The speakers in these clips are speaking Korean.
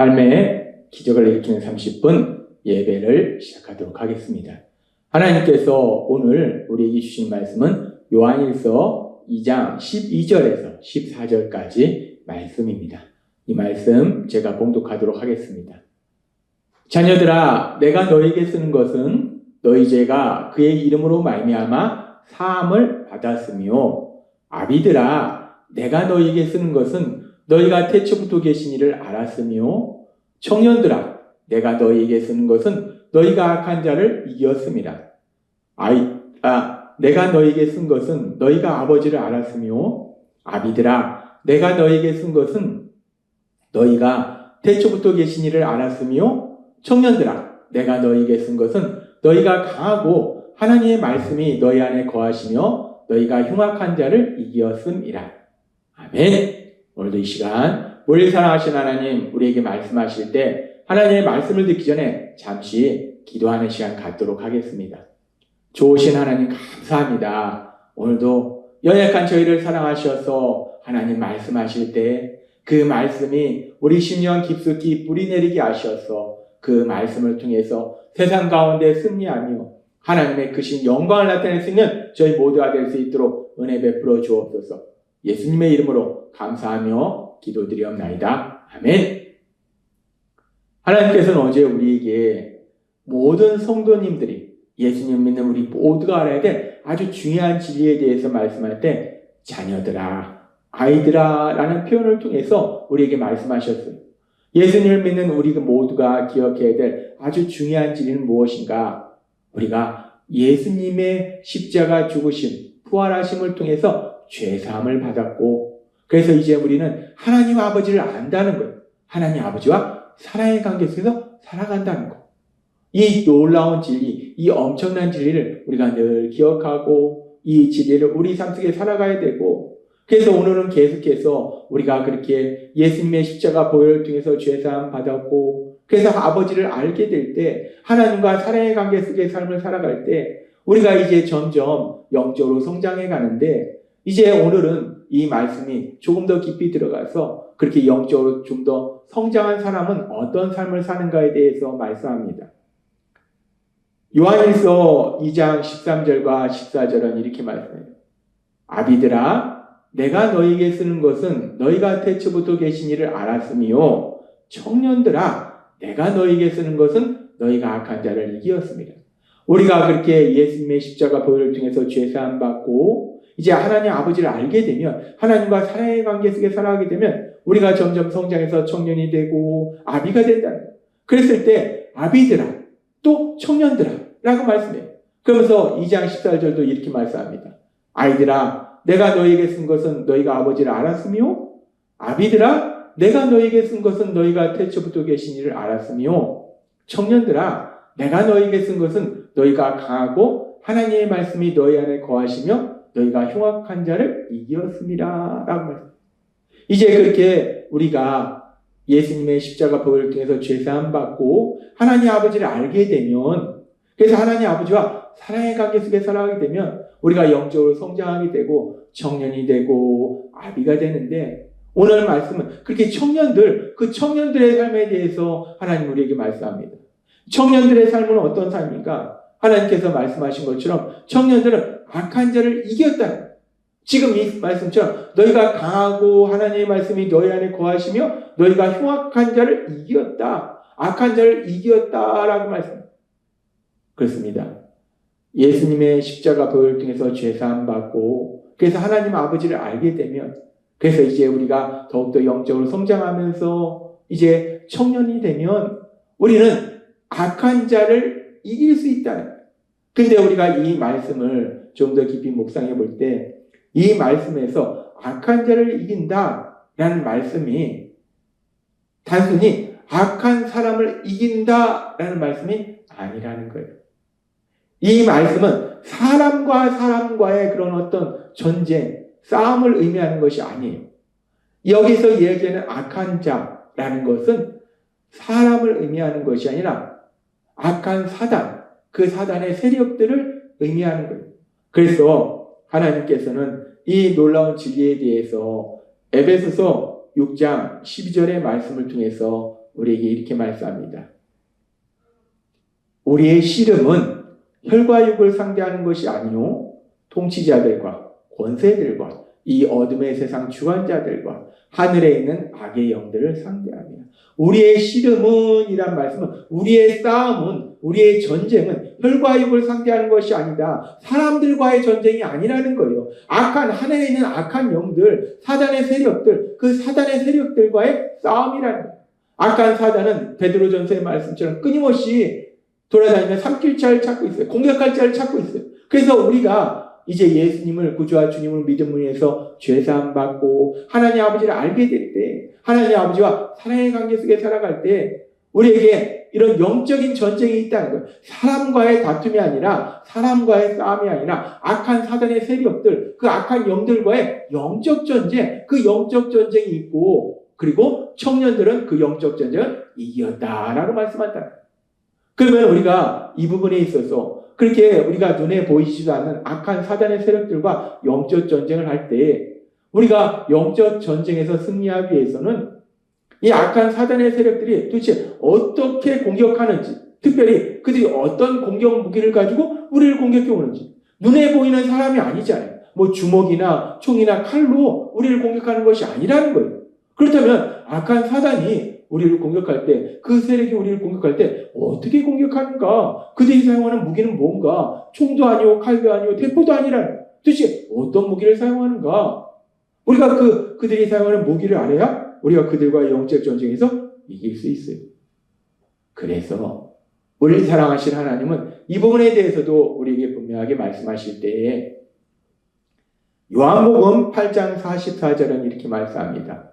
삶의 기적을 일으키는 30분 예배를 시작하도록 하겠습니다. 하나님께서 오늘 우리에게 주신 말씀은 요한일서 2장 12절에서 14절까지 말씀입니다. 이 말씀 제가 봉독하도록 하겠습니다. 자녀들아, 내가 너에게 쓰는 것은 너희 죄가 그의 이름으로 말미암아 사함을 받았으며, 아비들아, 내가 너에게 쓰는 것은 너희가 태초부터 계신 이를 알았으며, 청년들아, 내가 너희에게 쓰는 것은 너희가 악한 자를 이겼음이라. 내가 너희에게 쓴 것은 너희가 아버지를 알았으며, 아비들아, 내가 너희에게 쓴 것은 너희가 태초부터 계신 이를 알았으며, 청년들아, 내가 너희에게 쓴 것은 너희가 강하고 하나님의 말씀이 너희 안에 거하시며 너희가 흉악한 자를 이겼음이라. 아멘. 오늘도 이 시간 멀리 사랑하신 하나님, 우리에게 말씀하실 때 하나님의 말씀을 듣기 전에 잠시 기도하는 시간 갖도록 하겠습니다. 좋으신 하나님 감사합니다. 오늘도 연약한 저희를 사랑하셔서 하나님 말씀하실 때 그 말씀이 우리 심령 깊숙이 뿌리내리게 하셔서 그 말씀을 통해서 세상 가운데 승리하며 하나님의 크신 영광을 나타낼 수 있는 저희 모두가 될 수 있도록 은혜 베풀어 주옵소서. 예수님의 이름으로 감사하며 기도드리옵나이다. 아멘. 하나님께서는 어제 우리에게 모든 성도님들이 예수님 믿는 우리 모두가 알아야 될 아주 중요한 진리에 대해서 말씀할 때 자녀들아, 아이들아 라는 표현을 통해서 우리에게 말씀하셨어요. 예수님을 믿는 우리 모두가 기억해야 될 아주 중요한 진리는 무엇인가? 우리가 예수님의 십자가 죽으심, 부활하심을 통해서 죄사함을 받았고, 그래서 이제 우리는 하나님 아버지를 안다는 거예요. 하나님 아버지와 사랑의 관계 속에서 살아간다는 거. 이 놀라운 진리, 이 엄청난 진리를 우리가 늘 기억하고 이 진리를 우리 삶 속에 살아가야 되고, 그래서 오늘은 계속해서 우리가 그렇게 예수님의 십자가 보혈을 통해서 죄사함 받았고, 그래서 아버지를 알게 될 때, 하나님과 사랑의 관계 속의 삶을 살아갈 때 우리가 이제 점점 영적으로 성장해 가는데, 이제 오늘은 이 말씀이 조금 더 깊이 들어가서 그렇게 영적으로 좀 더 성장한 사람은 어떤 삶을 사는가에 대해서 말씀합니다. 요한일서 2장 13절과 14절은 이렇게 말씀해요. 아비들아, 내가 너희에게 쓰는 것은 너희가 태초부터 계신 이를 알았으며, 청년들아, 내가 너희에게 쓰는 것은 너희가 악한 자를 이기었습니다. 우리가 그렇게 예수님의 십자가 보혈을 통해서 죄사함 받고 이제 하나님 아버지를 알게 되면, 하나님과 사랑의 관계 속에 살아가게 되면 우리가 점점 성장해서 청년이 되고 아비가 된다는 거예요. 그랬을 때 아비들아, 또 청년들아 라고 말씀해요. 그러면서 2장 14절도 이렇게 말씀합니다. 아이들아, 내가 너희에게 쓴 것은 너희가 아버지를 알았으며, 아비들아, 내가 너희에게 쓴 것은 너희가 태초부터 계신 이를 알았으며, 청년들아, 내가 너희에게 쓴 것은 너희가 강하고 하나님의 말씀이 너희 안에 거하시며 너희가 흉악한 자를 이겼습니다 라고 말합니다. 이제 그렇게 우리가 예수님의 십자가 보혈을 통해서 죄사함 받고 하나님 아버지를 알게 되면, 그래서 하나님 아버지와 사랑의 관계 속에 살아가게 되면 우리가 영적으로 성장하게 되고 청년이 되고 아비가 되는데, 오늘 말씀은 그렇게 청년들, 그 청년들의 삶에 대해서 하나님 우리에게 말씀합니다. 청년들의 삶은 어떤 삶인가? 하나님께서 말씀하신 것처럼 청년들은 악한 자를 이겼다. 지금 이 말씀처럼 너희가 강하고 하나님의 말씀이 너희 안에 거하시며 너희가 흉악한 자를 이겼다. 악한 자를 이겼다라고 말씀합니다. 그렇습니다. 예수님의 십자가 보혈을 통해서 죄사함 받고, 그래서 하나님 아버지를 알게 되면, 그래서 이제 우리가 더욱더 영적으로 성장하면서 이제 청년이 되면 우리는 악한 자를 이길 수 있다는 거예요. 근데 우리가 이 말씀을 좀 더 깊이 묵상해 볼 때, 이 말씀에서 악한 자를 이긴다라는 말씀이 단순히 악한 사람을 이긴다라는 말씀이 아니라는 거예요. 이 말씀은 사람과 사람과의 그런 어떤 전쟁, 싸움을 의미하는 것이 아니에요. 여기서 얘기하는 악한 자라는 것은 사람을 의미하는 것이 아니라 악한 사단, 그 사단의 세력들을 의미하는 거예요. 그래서 하나님께서는 이 놀라운 진리에 대해서 에베소서 6장 12절의 말씀을 통해서 우리에게 이렇게 말씀합니다. 우리의 씨름은 혈과 육을 상대하는 것이 아니요 통치자들과 권세들과 이 어둠의 세상 주관자들과 하늘에 있는 악의 영들을 상대합니다. 우리의 씨름은 이란 말씀은 우리의 싸움은 우리의 전쟁은 혈과 육을 상대하는 것이 아니다. 사람들과의 전쟁이 아니라는 거예요. 하늘에 있는 악한 영들, 사단의 세력들, 그 사단의 세력들과의 싸움이라는 거예요. 악한 사단은 베드로전서의 말씀처럼 끊임없이 돌아다니며 삼킬 자를 찾고 있어요. 공격할 자를 찾고 있어요. 그래서 우리가 이제 예수님을 구주와 주님을 믿음으로 해서 죄사함 받고 하나님 아버지를 알게 될 때, 하나님 아버지와 사랑의 관계 속에 살아갈 때 우리에게 이런 영적인 전쟁이 있다는 거예요. 사람과의 다툼이 아니라, 사람과의 싸움이 아니라 악한 사단의 세력들, 그 악한 영들과의 영적 전쟁, 그 영적 전쟁이 있고, 그리고 청년들은 그 영적 전쟁을 이겼다라고 말씀한다. 그러면 우리가 이 부분에 있어서 그렇게 우리가 눈에 보이지도 않는 악한 사단의 세력들과 영적 전쟁을 할 때 우리가 영적 전쟁에서 승리하기 위해서는 이 악한 사단의 세력들이 도대체 어떻게 공격하는지, 특별히 그들이 어떤 공격 무기를 가지고 우리를 공격해 오는지, 눈에 보이는 사람이 아니잖아요. 뭐 주먹이나 총이나 칼로 우리를 공격하는 것이 아니라는 거예요. 그렇다면 악한 사단이 우리를 공격할 때, 그 세력이 우리를 공격할 때 어떻게 공격하는가? 그들이 사용하는 무기는 뭔가? 총도 아니고 칼도 아니고 대포도 아니라는, 도대체 어떤 무기를 사용하는가? 우리가 그들이 사용하는 무기를 알아야 우리가 그들과의 영적 전쟁에서 이길 수 있어요. 그래서 우리를 사랑하신 하나님은 이 부분에 대해서도 우리에게 분명하게 말씀하실 때에 요한복음 8장 44절은 이렇게 말씀합니다.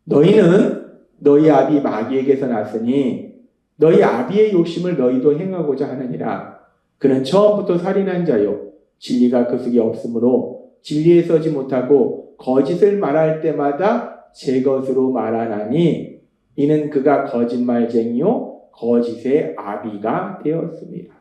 너희는 너희 아비 마귀에게서 났으니 너희 아비의 욕심을 너희도 행하고자 하느니라. 그는 처음부터 살인한 자요 진리가 그 속에 없으므로 진리에 서지 못하고 거짓을 말할 때마다 제 것으로 말하나니 이는 그가 거짓말쟁이요 거짓의 아비가 되었습니다.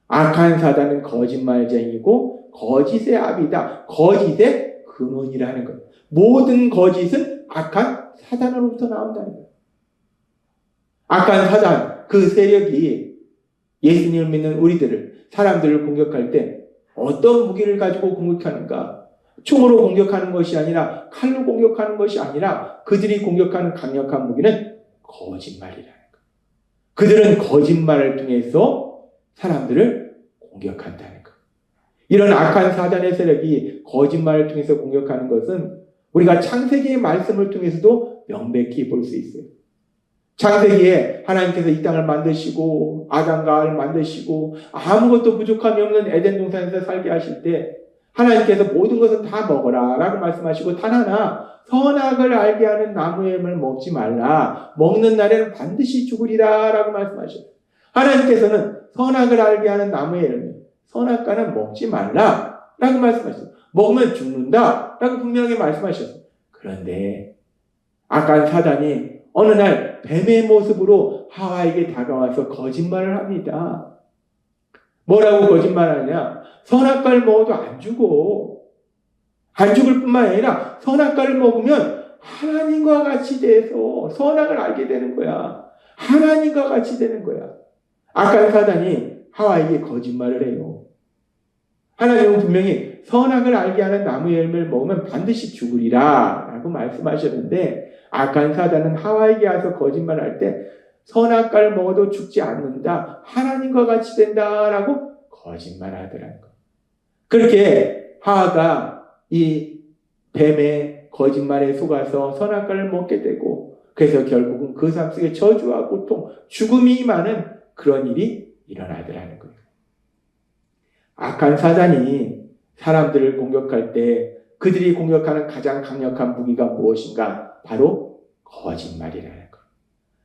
악한 사단은 거짓말쟁이고 거짓의 아비다. 거짓의 근원이라는 것. 모든 거짓은 악한 사단으로부터 나온다는 거예요. 악한 사단, 그 세력이 예수님을 믿는 우리들을, 사람들을 공격할 때 어떤 무기를 가지고 공격하는가? 총으로 공격하는 것이 아니라, 칼로 공격하는 것이 아니라 그들이 공격하는 강력한 무기는 거짓말이라는 거예요. 그들은 거짓말을 통해서 사람들을 공격한다는 거예요. 이런 악한 사단의 세력이 거짓말을 통해서 공격하는 것은 우리가 창세기의 말씀을 통해서도 명백히 볼 수 있어요. 창세기에 하나님께서 이 땅을 만드시고 아담과 하와를 만드시고 아무것도 부족함이 없는 에덴 동산에서 살게 하실 때 하나님께서 모든 것은 다 먹어라 라고 말씀하시고 단 하나 선악을 알게 하는 나무의 열매를 먹지 말라. 먹는 날에는 반드시 죽으리라 라고 말씀하셨어요. 하나님께서는 선악을 알게 하는 나무의 열매, 선악과는 먹지 말라 라고 말씀하셨어요. 먹으면 죽는다 라고 분명하게 말씀하셨어요. 그런데 악한 사단이 어느 날 뱀의 모습으로 하와에게 다가와서 거짓말을 합니다. 뭐라고 거짓말하냐? 선악과를 먹어도 안 죽어. 안 죽을 뿐만 아니라 선악과를 먹으면 하나님과 같이 돼서 선악을 알게 되는 거야. 하나님과 같이 되는 거야. 악한 사단이 하와에게 거짓말을 해요. 하나님은 분명히 선악을 알게 하는 나무의 열매를 먹으면 반드시 죽으리라 라고 말씀하셨는데 악한 사단은 하와에게 와서 거짓말할 때 선악과를 먹어도 죽지 않는다. 하나님과 같이 된다라고 거짓말하더라는 거. 그렇게 하와가 이 뱀의 거짓말에 속아서 선악과를 먹게 되고 그래서 결국은 그 삶 속에 저주와 고통, 죽음이 많은 그런 일이 일어나더라는 거예요. 악한 사단이 사람들을 공격할 때 그들이 공격하는 가장 강력한 무기가 무엇인가? 바로 거짓말이라는 것.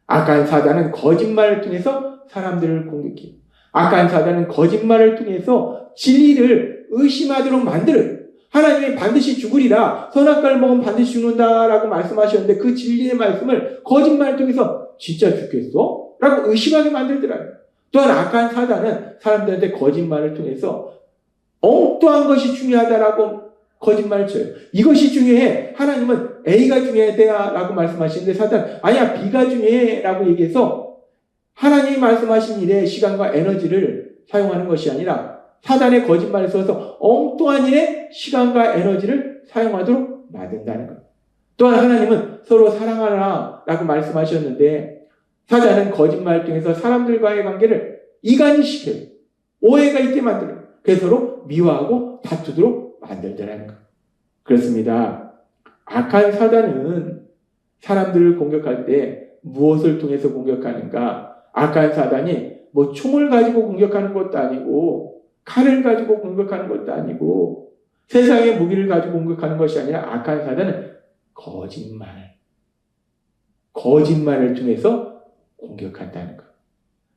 악한 사단은 거짓말을 통해서 사람들을 공격해요. 악한 사단은 거짓말을 통해서 진리를 의심하도록 만들어요. 하나님이 반드시 죽으리라, 선악과를 먹으면 반드시 죽는다라고 말씀하셨는데 그 진리의 말씀을 거짓말을 통해서 진짜 죽겠어? 라고 의심하게 만들더라고요. 또한 악한 사단은 사람들한테 거짓말을 통해서 엉뚱한 것이 중요하다라고 거짓말을 쳐요. 이것이 중요해. 하나님은 A가 중요하다라고 말씀하시는데 사단 아니야 B가 중요해라고 얘기해서 하나님이 말씀하신 일에 시간과 에너지를 사용하는 것이 아니라 사단의 거짓말을 써서 엉뚱한 일에 시간과 에너지를 사용하도록 만든다는 것. 또한 하나님은 서로 사랑하라 라고 말씀하셨는데 사단은 거짓말을 통해서 사람들과의 관계를 이간시켜요. 오해가 있게 만들어요. 그래서 서로 미워하고 다투도록 만들더라는 것. 그렇습니다. 악한 사단은 사람들을 공격할 때 무엇을 통해서 공격하는가? 악한 사단이 뭐 총을 가지고 공격하는 것도 아니고 칼을 가지고 공격하는 것도 아니고 세상의 무기를 가지고 공격하는 것이 아니라 악한 사단은 거짓말을 통해서 공격한다는 것.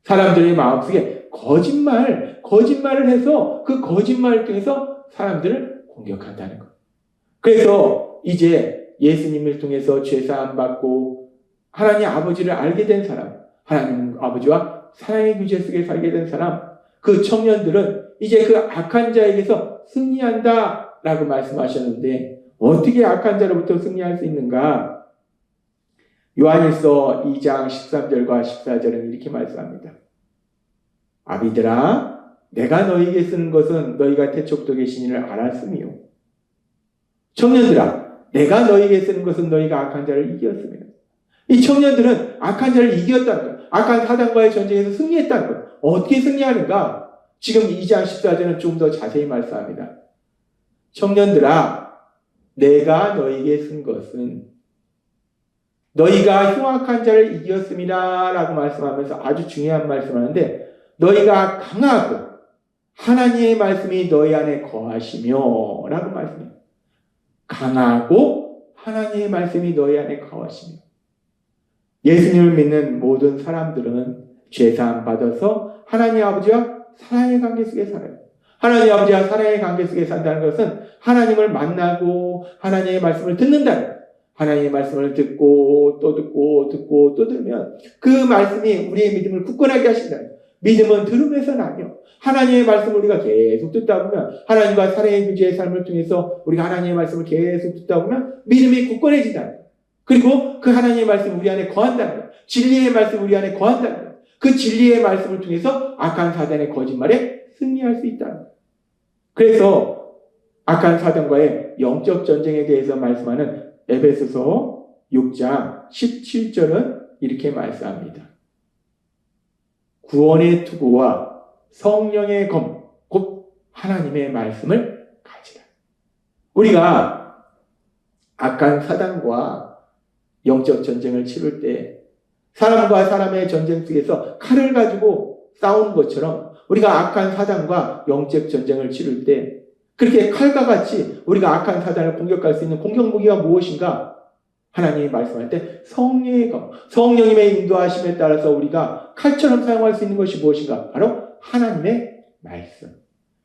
사람들의 마음속에 거짓말을 해서 그 거짓말을 통해서 사람들을 공격한다는 것. 그래서 이제 예수님을 통해서 죄사함 받고 하나님 아버지를 알게 된 사람, 하나님 아버지와 사랑의 규제 속에 살게 된 사람, 그 청년들은 이제 그 악한 자에게서 승리한다 라고 말씀하셨는데 어떻게 악한 자로부터 승리할 수 있는가? 요한일서 2장 13절과 14절은 이렇게 말씀합니다. 아비들아 내가 너희에게 쓰는 것은 너희가 태초부터 계신 이를 알았으며 청년들아 내가 너희에게 쓰는 것은 너희가 악한 자를 이겼으며 이 청년들은 악한 자를 이겼다는 것, 악한 사단과의 전쟁에서 승리했다는 것. 어떻게 승리하는가? 지금 2장 14절은 좀 더 자세히 말씀합니다. 청년들아 내가 너희에게 쓴 것은 너희가 흉악한 자를 이겼습니다 라고 말씀하면서 아주 중요한 말씀을 하는데 너희가 강하고 하나님의 말씀이 너희 안에 거하시며 라고 말씀해요. 강하고 하나님의 말씀이 너희 안에 거하시며 예수님을 믿는 모든 사람들은 죄사함 받아서 하나님 아버지와 사랑의 관계 속에 살아요. 하나님 아버지와 사랑의 관계 속에 산다는 것은 하나님을 만나고 하나님의 말씀을 듣는다는 거예요. 하나님의 말씀을 듣고 또 듣고 듣고 또 들으면 그 말씀이 우리의 믿음을 굳건하게 하신다는 거예요. 믿음은 들음에서 나며 하나님의 말씀을 우리가 계속 듣다 보면 하나님과 사랑의 교제의 삶을 통해서 우리가 하나님의 말씀을 계속 듣다 보면 믿음이 굳건해진다는 거예요. 그리고 그 하나님의 말씀이 우리 안에 거한다는 거예요. 진리의 말씀이 우리 안에 거한다는 거예요. 그 진리의 말씀을 통해서 악한 사단의 거짓말에 승리할 수 있다는 거예요. 그래서 악한 사단과의 영적 전쟁에 대해서 말씀하는 에베소서 6장 17절은 이렇게 말씀합니다. 구원의 투구와 성령의 검, 곧 하나님의 말씀을 가지라. 우리가 악한 사단과 영적 전쟁을 치를 때 사람과 사람의 전쟁 속에서 칼을 가지고 싸우는 것처럼 우리가 악한 사단과 영적 전쟁을 치를 때 그렇게 칼과 같이 우리가 악한 사단을 공격할 수 있는 공격무기가 무엇인가? 하나님이 말씀할 때 성령의 검, 성령님의 인도하심에 따라서 우리가 칼처럼 사용할 수 있는 것이 무엇인가? 바로 하나님의 말씀,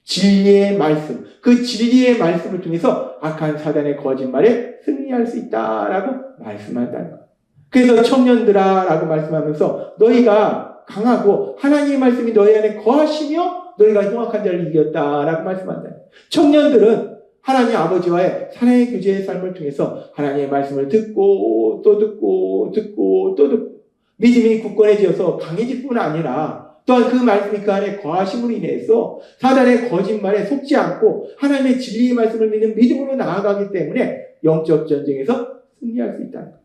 진리의 말씀, 그 진리의 말씀을 통해서 악한 사단의 거짓말에 승리할 수 있다라고 말씀한다는 것. 그래서 청년들아 라고 말씀하면서 너희가 강하고 하나님의 말씀이 너희 안에 거하시며 너희가 흉악한 자를 이겼다라고 말씀한다. 청년들은 하나님 아버지와의 사랑의 교제의 삶을 통해서 하나님의 말씀을 듣고 또 듣고 듣고 또 듣고 믿음이 굳건해져서 강해질 뿐 아니라 또한 그 말씀이 그 안에 거하심으로 인해서 사단의 거짓말에 속지 않고 하나님의 진리의 말씀을 믿는 믿음으로 나아가기 때문에 영적 전쟁에서 승리할 수 있다는 것.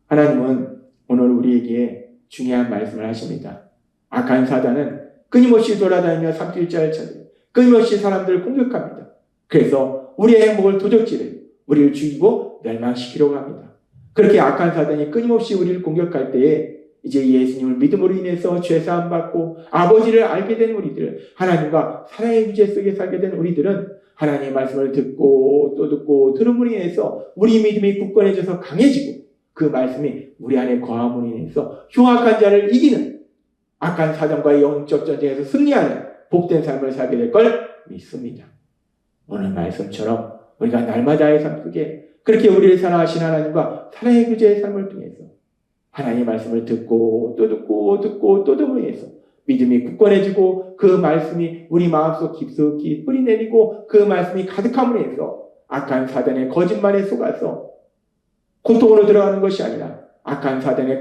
하나님은 오늘 우리에게 중요한 말씀을 하십니다. 악한 사단은 끊임없이 돌아다니며 삼킬자를 찾으며 끊임없이 사람들을 공격합니다. 그래서 우리의 행복을 도적질해 우리를 죽이고 멸망시키려고 합니다. 그렇게 악한 사단이 끊임없이 우리를 공격할 때에 이제 예수님을 믿음으로 인해서 죄사함 받고 아버지를 알게 된 우리들, 하나님과 사랑의 규제 속에 살게 된 우리들은 하나님의 말씀을 듣고 또 듣고 들음으로 인해서 우리 믿음이 굳건해져서 강해지고 그 말씀이 우리 안에 거함으로 인해서 흉악한 자를 이기는 악한 사단과의 영적 전쟁에서 승리하는 복된 삶을 살게 될 걸 믿습니다. 오늘 말씀처럼 우리가 날마다의 삶 속에 그렇게 우리를 사랑하신 하나님과 사랑의 규제의 삶을 통해서 하나님의 말씀을 듣고 또 듣고 듣고 또 듣음으로 인해서 믿음이 굳건해지고 그 말씀이 우리 마음속 깊숙이 뿌리내리고 그 말씀이 가득함으로 인해서 악한 사단의 거짓말에 속아서 고통으로 들어가는 것이 아니라 악한 사단의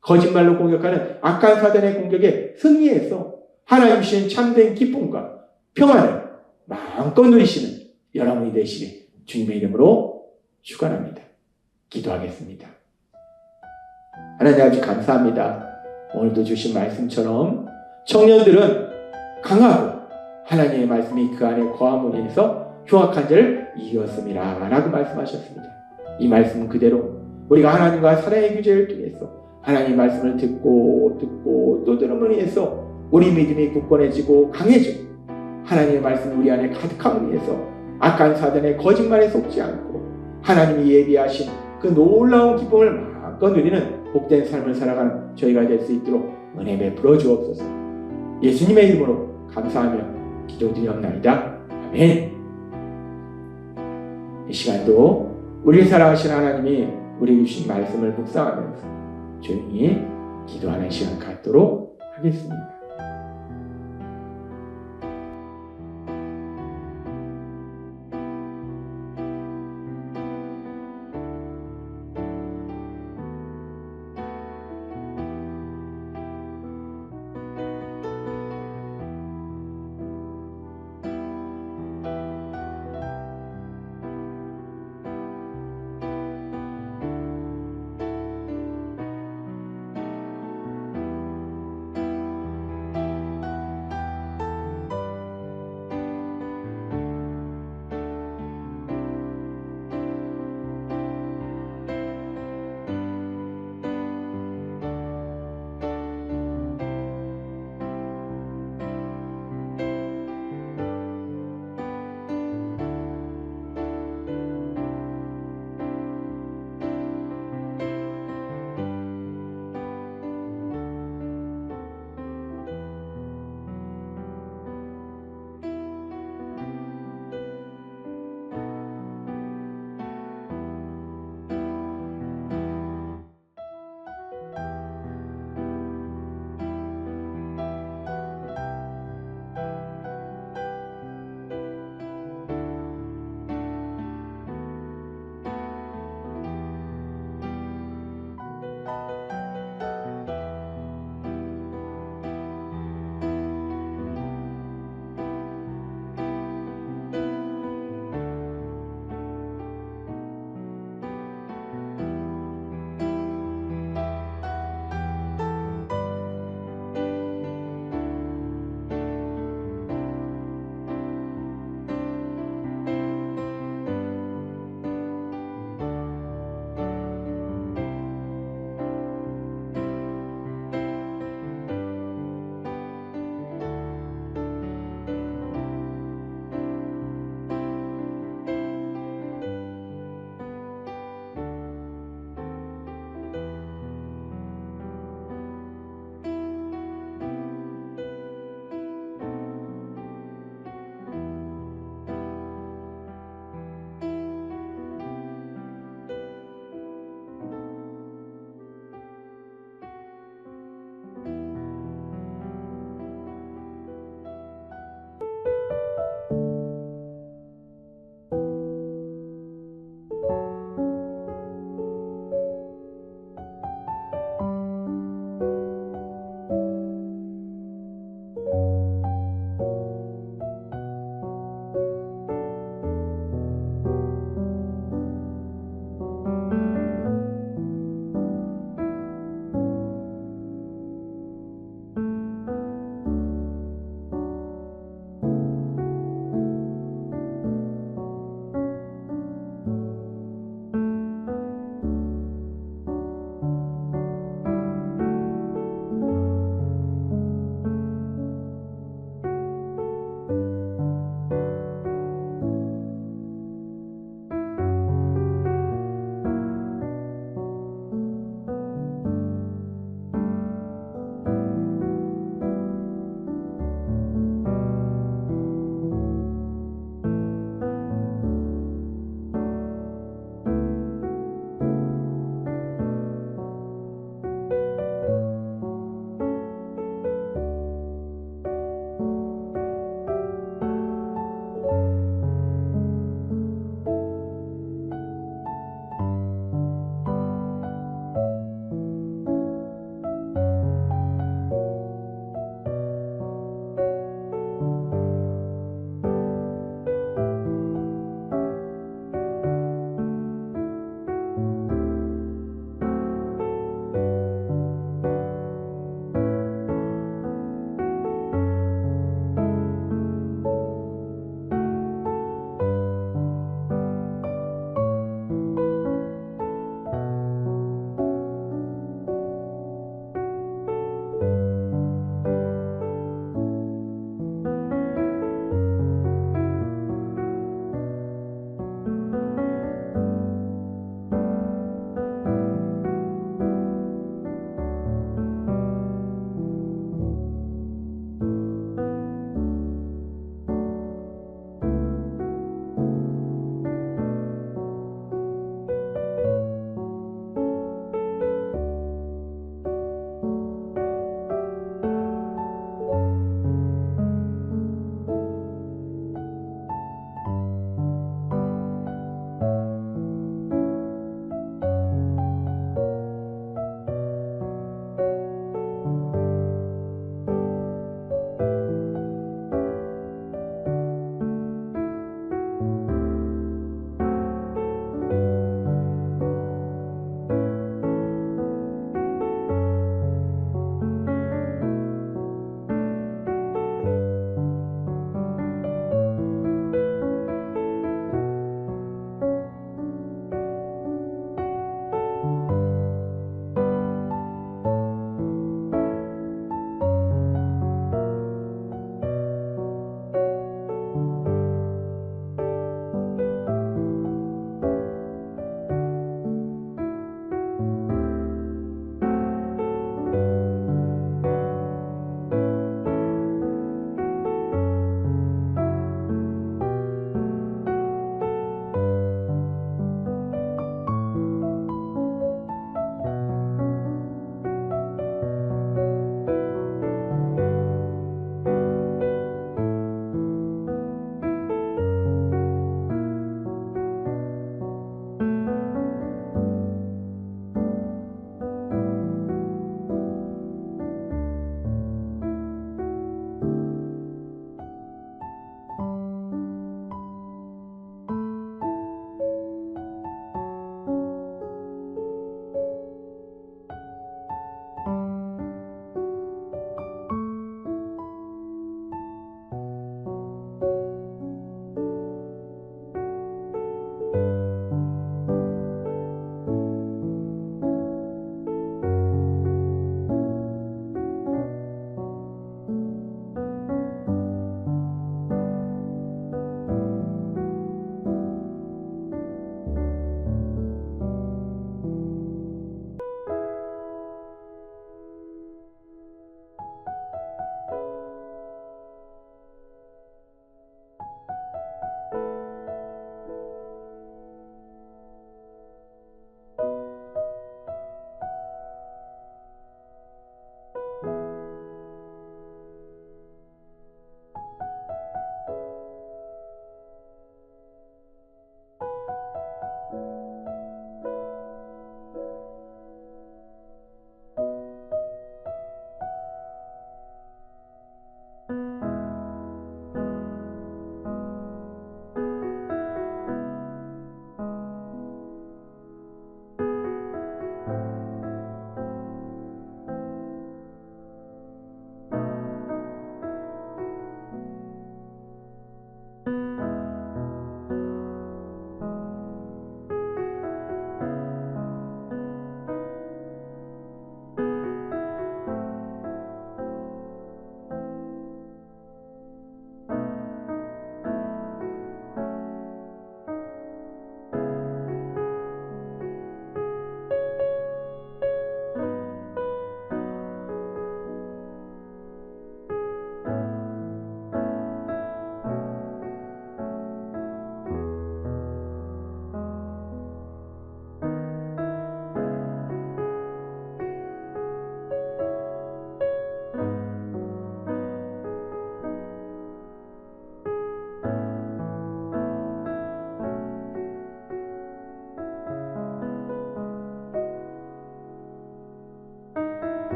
거짓말로 공격하는 악한 사단의 공격에 승리해서 하나님 주신 참된 기쁨과 평안을 마음껏 누리시는 여러분이 되시길 주님의 이름으로 축원합니다. 기도하겠습니다. 하나님 아버지 감사합니다. 오늘도 주신 말씀처럼 청년들은 강하고 하나님의 말씀이 그 안에 거함으로 인해서 흉악한 자를 이겼음이라 라고 말씀하셨습니다. 이 말씀 그대로 우리가 하나님과 사랑의 규제를 통해서 하나님의 말씀을 듣고 또 들음으로 인해서 우리 믿음이 굳건해지고 강해지고 하나님의 말씀 우리 안에 가득함으로 인해서 악한 사단의 거짓말에 속지 않고 하나님이 예비하신 그 놀라운 기쁨을 마음껏 누리는 복된 삶을 살아가는 저희가 될 수 있도록 은혜 베풀어 주옵소서. 예수님의 이름으로 감사하며 기도드리옵나이다. 아멘. 이 시간도 우리를 사랑하시는 하나님이 우리에게 주신 말씀을 묵상하면서 조용히 기도하는 시간 갖도록 하겠습니다.